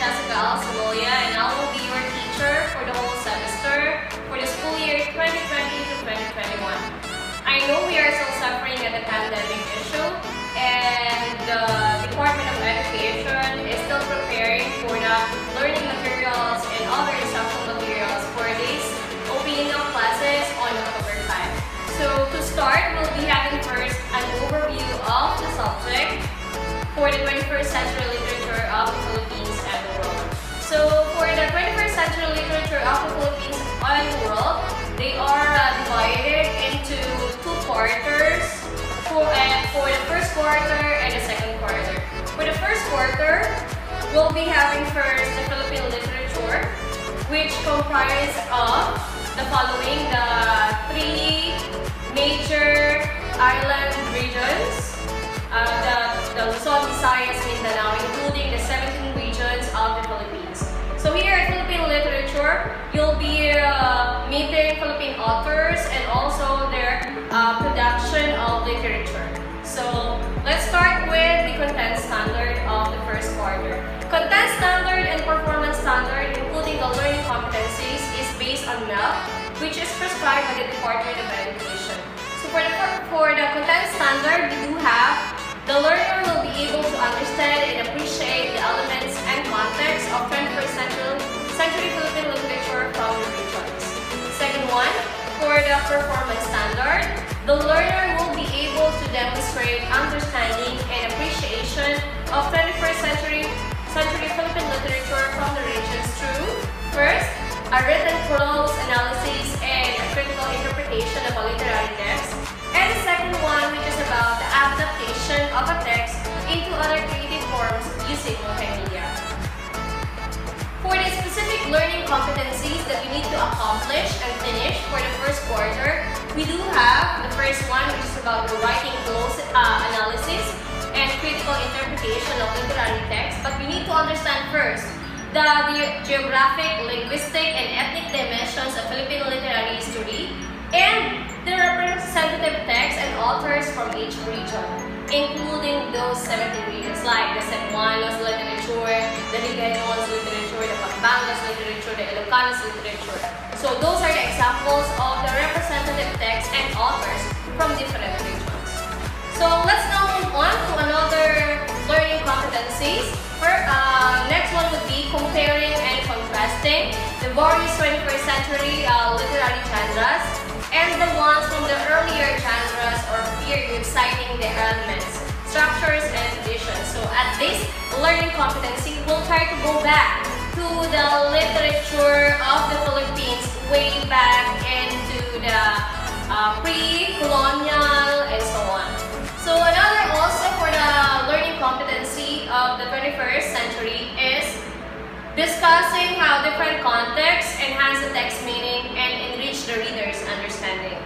and I will be your teacher for the whole semester for the school year 2020 to 2021. I know we are still suffering at the pandemic issue, and the Department of Education is still preparing for the learning materials and other instructional materials for these opening of classes on October 5. So to start, we'll be having first an overview of the subject for the 21st century literature of the Philippines and the world. So for the 21st century literature of the Philippines and the world, they are divided into two quarters for the first quarter and the second quarter. For the first quarter, we'll be having first the Philippine literature, which comprises of the following: the three major island regions, the Luzon, Visayas, Mindanao, including the 17 regions of the Philippines. So here at Philippine Literature, you'll be meeting Philippine authors and also their production of literature. So let's start with the content standard of the first quarter. Content standard and performance standard, including the learning competencies, is based on MELC, which is prescribed by the Department of Education. So for the content standard, we do have the learner will be able to understand and appreciate the elements and context of 21st century Philippine literature from the regions. Second one, for the performance standard, the learner will be able to demonstrate understanding and appreciation of 21st century Philippine literature from the regions through, first, a written prose analysis and a critical interpretation of a literary text, and the second one, which is about the adaptation of a text into other creative forms using multimedia. For the specific learning competencies that you need to accomplish and finish for the first quarter, we do have the first one, which is about the writing prose analysis and critical interpretation of literary text. But we need to understand first the geographic, linguistic, and ethnic dimensions of Philippine literary history and the representative texts and authors from each region, including those 17 regions like the Cebuanos literature, the Ligaños literature, the Pampangas literature, the Ilocanos literature. So those are the examples of the representative texts and authors from different regions. So let's now move on to another learning competencies. Next one would be comparing and contrasting the various 21st century literary genres and the ones from the earlier genres or period, citing their elements, structures, and traditions. So at this learning competency, we'll try to go back to the literature of the Philippines way back into the pre-colonial and so on. So another also for the learning competency of the 21st century is discussing how different contexts enhance the text meaning and enrich the reader's understanding.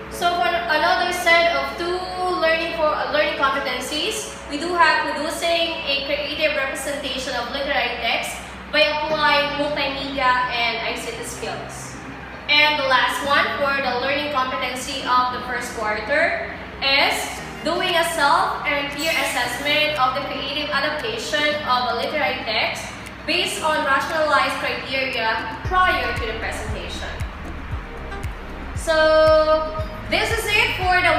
So for another set of two learning competencies, we do have producing a creative representation of literary text by applying multimedia and ICT skills. And the last one for the learning competency of the first quarter is doing a self and peer assessment of the creative adaptation of a literary text based on rationalized criteria prior to the presentation. So this is it for the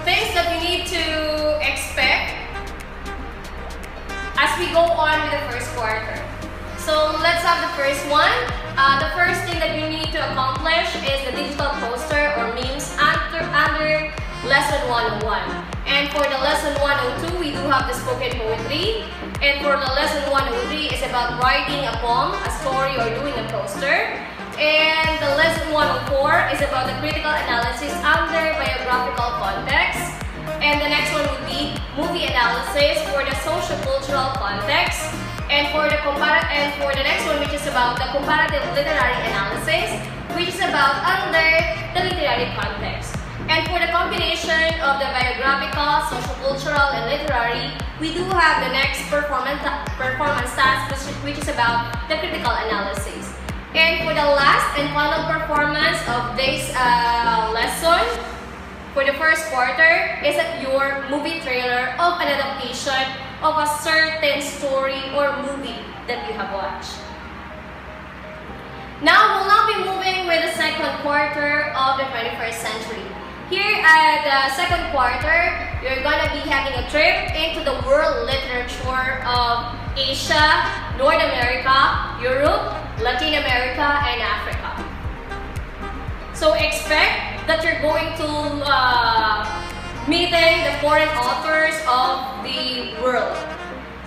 things that you need to expect as we go on with the first quarter. So let's have the first one. The first thing that you need to accomplish is the digital poster or memes under lesson 101. And for the lesson 102, we do have the spoken poetry. And for the lesson 103 is about writing a poem, a story, or doing a poster. And the lesson 104 is about the critical analysis under biographical context. And the next one would be movie analysis for the socio-cultural context. And for the next one, which is about the comparative literary analysis, which is about under the literary context. And for the combination of the biographical, socio-cultural, and literary, we do have the next performance task, which is about the critical analysis. And for the last and final performance of this lesson, for the first quarter is your movie trailer of an adaptation of a certain story or movie that you have watched. Now we'll now be moving with the second quarter of the 21st century. Here at the second quarter, you're gonna be having a trip into the world literature of Asia, North America, Europe, Latin America, and Africa. So expect that you're going to meeting the foreign authors of the world.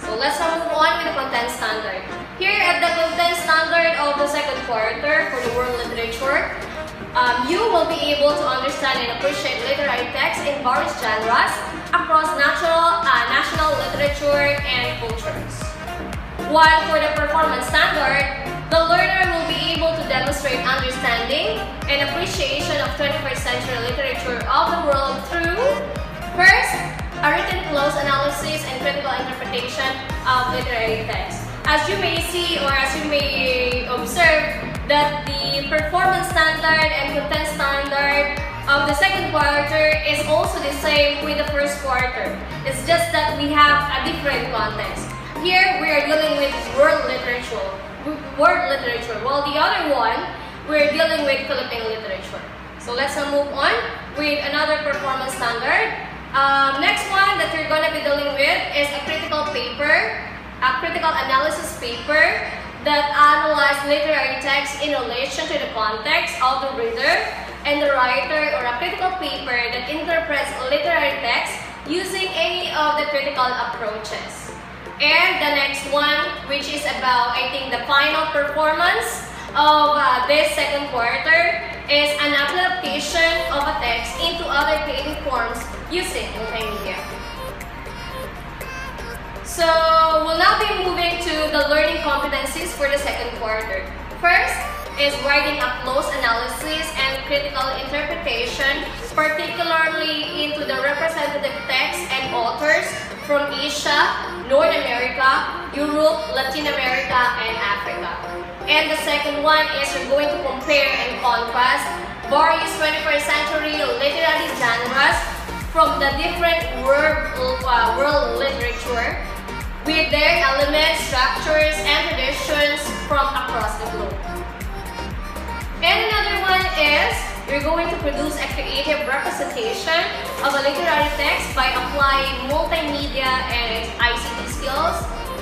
So let's now move on with the content standard. Here at the content standard of the second quarter for the world literature, you will be able to understand and appreciate literary texts in various genres across national literature and cultures. While for the performance standard, the learner will be able to demonstrate understanding and appreciation of 21st century literature of the world through, first, a written close analysis and critical interpretation of literary texts. As you may see or as you may observe, that the performance standard and content standard of the second quarter is also the same with the first quarter. It's just that we have a different context. Here we are dealing with world literature, while the other one we're dealing with Philippine literature. So let's now move on with another performance standard. Next one that you're gonna be dealing with is a critical paper, a critical analysis paper that analyzes literary text in relation to the context of the reader and the writer, or a critical paper that interprets literary text using any of the critical approaches. And the next one, which is about, I think, the final performance of this second quarter, is an adaptation of a text into other creative forms using multimedia. So we'll now be moving to the learning competencies for the second quarter. First is writing a close analysis and critical interpretation, particularly into the representative texts and authors from Asia, North America, Europe, Latin America, and Africa. And the second one is you're going to compare and contrast various 21st century literary genres from the different world literature with their elements, structures, and traditions from across the globe. And another one is you're going to produce a creative representation of a literary text by applying multimedia and ICT skills.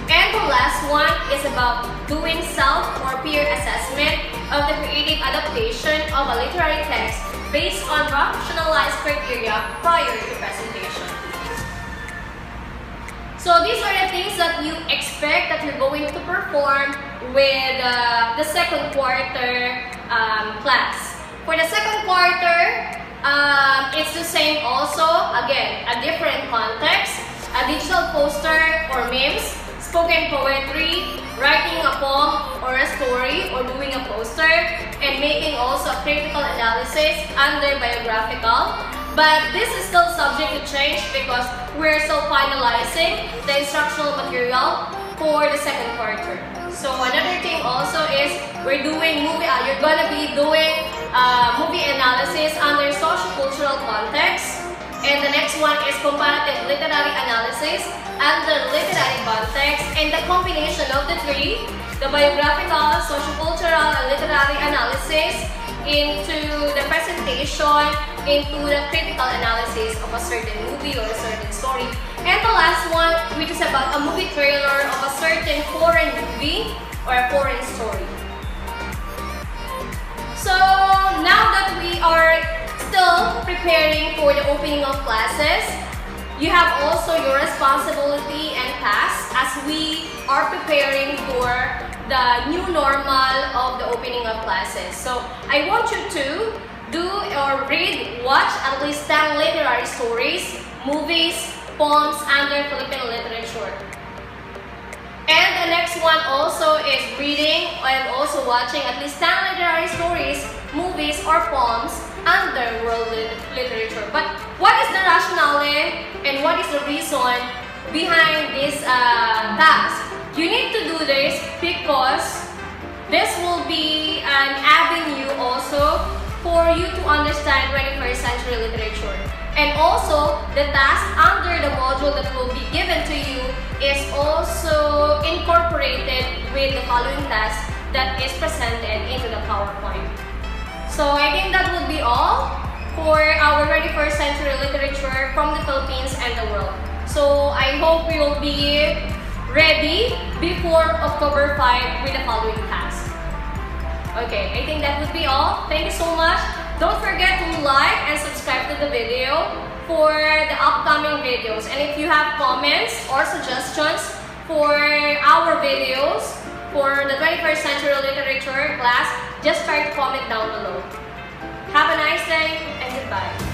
And the last one is about doing self or peer assessment of the creative adaptation of a literary text based on rationalized criteria prior to presentation. So these are the things that you expect that you're going to perform with the second quarter class. For the second quarter, it's the same also. Again, a different context, a digital poster or memes, spoken poetry, writing a poem or a story, or doing a poster, and making also a critical analysis under biographical. But this is still subject to change because we're still finalizing the instructional material for the second quarter. So another thing also is we're doing you're gonna be doing movie analysis under socio-cultural context. And the next one is comparative literary analysis under literary context, and the combination of the three, the biographical, socio-cultural, and literary analysis into the presentation, into the critical analysis of a certain movie or a certain story. And the last one, which is about a movie trailer of a certain foreign movie or a foreign story. So now that we are still preparing for the opening of classes, you have also your responsibility and task as we are preparing for the new normal of the opening of classes. So I want you to do or read, watch at least 10 literary stories, movies, poems under Philippine literature. And the next one also is reading and also watching at least 10 literary stories, movies, or poems under world literature. But what is the rationale and what is the reason behind this task? You need to do this because this will be an avenue also for you to understand 21st century literature. And also, the task under the module that will be given to you is also incorporated with the following task that is presented into the PowerPoint. So I think that would be all for our 21st century literature from the Philippines and the world. So I hope we will be ready before October 5 with the following task. Okay, I think that would be all. Thank you so much. Don't forget to like and subscribe to the video for the upcoming videos. And if you have comments or suggestions for our videos for the 21st century literature class, just try to comment down below. Have a nice day and goodbye.